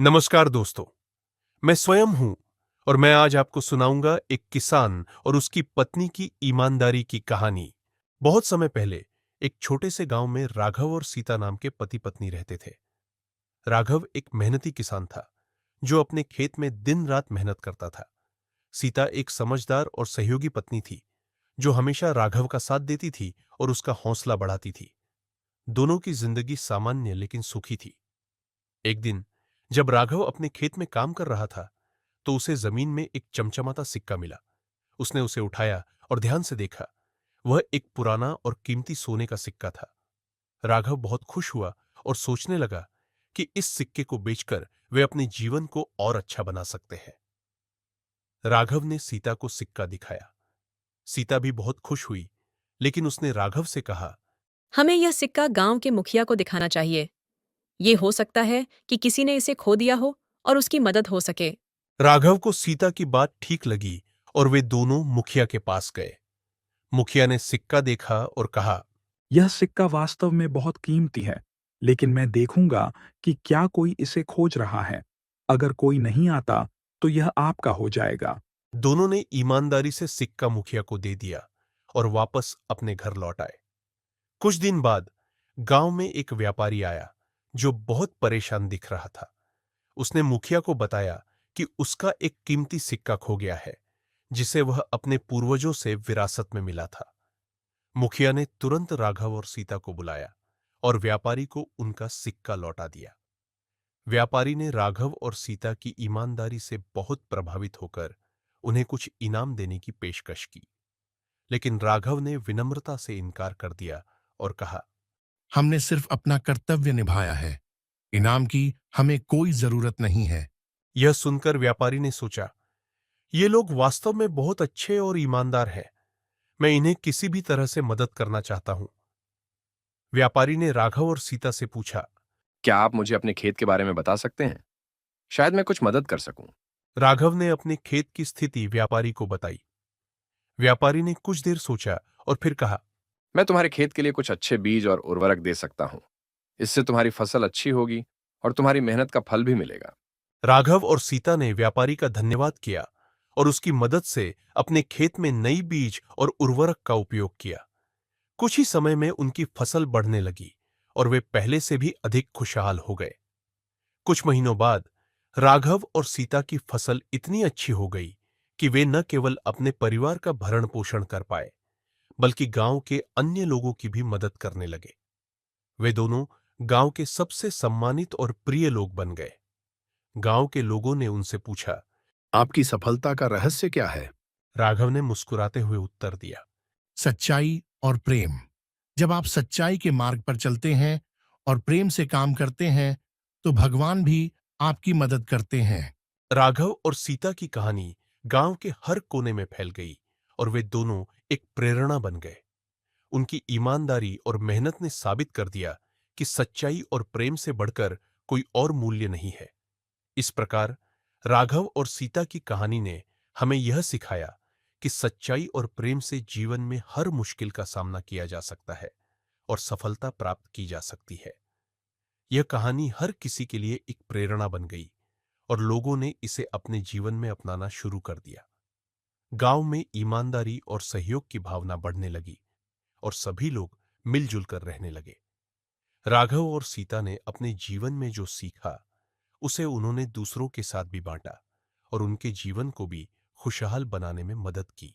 नमस्कार दोस्तों, मैं स्वयं हूं और मैं आज आपको सुनाऊंगा एक किसान और उसकी पत्नी की ईमानदारी की कहानी। बहुत समय पहले एक छोटे से गांव में राघव और सीता नाम के पति पत्नी रहते थे। राघव एक मेहनती किसान था जो अपने खेत में दिन रात मेहनत करता था। सीता एक समझदार और सहयोगी पत्नी थी जो हमेशा राघव का साथ देती थी और उसका हौसला बढ़ाती थी। दोनों की जिंदगी सामान्य लेकिन सुखी थी। एक दिन जब राघव अपने खेत में काम कर रहा था तो उसे जमीन में एक चमचमाता सिक्का मिला। उसने उसे उठाया और ध्यान से देखा। वह एक पुराना और कीमती सोने का सिक्का था। राघव बहुत खुश हुआ और सोचने लगा कि इस सिक्के को बेचकर वे अपने जीवन को और अच्छा बना सकते हैं। राघव ने सीता को सिक्का दिखाया। सीता भी बहुत खुश हुई, लेकिन उसने राघव से कहा, हमें यह सिक्का गांव के मुखिया को दिखाना चाहिए। ये हो सकता है कि किसी ने इसे खो दिया हो और उसकी मदद हो सके। राघव को सीता की बात ठीक लगी और वे दोनों मुखिया के पास गए। मुखिया ने सिक्का देखा और कहा, यह सिक्का वास्तव में बहुत कीमती है, लेकिन मैं देखूंगा कि क्या कोई इसे खोज रहा है। अगर कोई नहीं आता, तो यह आपका हो जाएगा। दोनों ने ईमानदारी से सिक्का मुखिया को दे दिया और वापस अपने घर लौट आए। कुछ दिन बाद गांव में एक व्यापारी आया जो बहुत परेशान दिख रहा था। उसने मुखिया को बताया कि उसका एक कीमती सिक्का खो गया है जिसे वह अपने पूर्वजों से विरासत में मिला था। मुखिया ने तुरंत राघव और सीता को बुलाया और व्यापारी को उनका सिक्का लौटा दिया। व्यापारी ने राघव और सीता की ईमानदारी से बहुत प्रभावित होकर उन्हें कुछ इनाम देने की पेशकश की, लेकिन राघव ने विनम्रता से इनकार कर दिया और कहा, हमने सिर्फ अपना कर्तव्य निभाया है। इनाम की हमें कोई जरूरत नहीं है। यह सुनकर व्यापारी ने सोचा, ये लोग वास्तव में बहुत अच्छे और ईमानदार हैं। मैं इन्हें किसी भी तरह से मदद करना चाहता हूं। व्यापारी ने राघव और सीता से पूछा। क्या आप मुझे अपने खेत के बारे में बता सकते हैं? शायद मैं कुछ मदद कर सकूं। राघव ने अपने खेत की स्थिति व्यापारी को बताई। व्यापारी ने कुछ देर सोचा और फिर कहा, मैं तुम्हारे खेत के लिए कुछ अच्छे बीज और उर्वरक दे सकता हूं। इससे तुम्हारी फसल अच्छी होगी और तुम्हारी मेहनत का फल भी मिलेगा। राघव और सीता ने व्यापारी का धन्यवाद किया और उसकी मदद से अपने खेत में नई बीज और उर्वरक का उपयोग किया। कुछ ही समय में उनकी फसल बढ़ने लगी और वे पहले से भी अधिक खुशहाल हो गए। कुछ महीनों बाद राघव और सीता की फसल इतनी अच्छी हो गई कि वे न केवल अपने परिवार का भरण पोषण कर पाए, बल्कि गांव के अन्य लोगों की भी मदद करने लगे। वे दोनों गांव के सबसे सम्मानित और प्रिय लोग बन गए। गांव के लोगों ने उनसे पूछा। आपकी सफलता का रहस्य क्या है? राघव ने मुस्कुराते हुए उत्तर दिया, सच्चाई और प्रेम। जब आप सच्चाई के मार्ग पर चलते हैं और प्रेम से काम करते हैं, तो भगवान भी आपकी मदद करते हैं। राघव और सीता की कहानी गांव के हर कोने में फैल गई और वे दोनों एक प्रेरणा बन गए। उनकी ईमानदारी और मेहनत ने साबित कर दिया कि सच्चाई और प्रेम से बढ़कर कोई और मूल्य नहीं है। इस प्रकार राघव और सीता की कहानी ने हमें यह सिखाया कि सच्चाई और प्रेम से जीवन में हर मुश्किल का सामना किया जा सकता है और सफलता प्राप्त की जा सकती है। यह कहानी हर किसी के लिए एक प्रेरणा बन गई और लोगों ने इसे अपने जीवन में अपनाना शुरू कर दिया। गांव में ईमानदारी और सहयोग की भावना बढ़ने लगी और सभी लोग मिलजुल कर रहने लगे। राघव और सीता ने अपने जीवन में जो सीखा उसे उन्होंने दूसरों के साथ भी बांटा और उनके जीवन को भी खुशहाल बनाने में मदद की।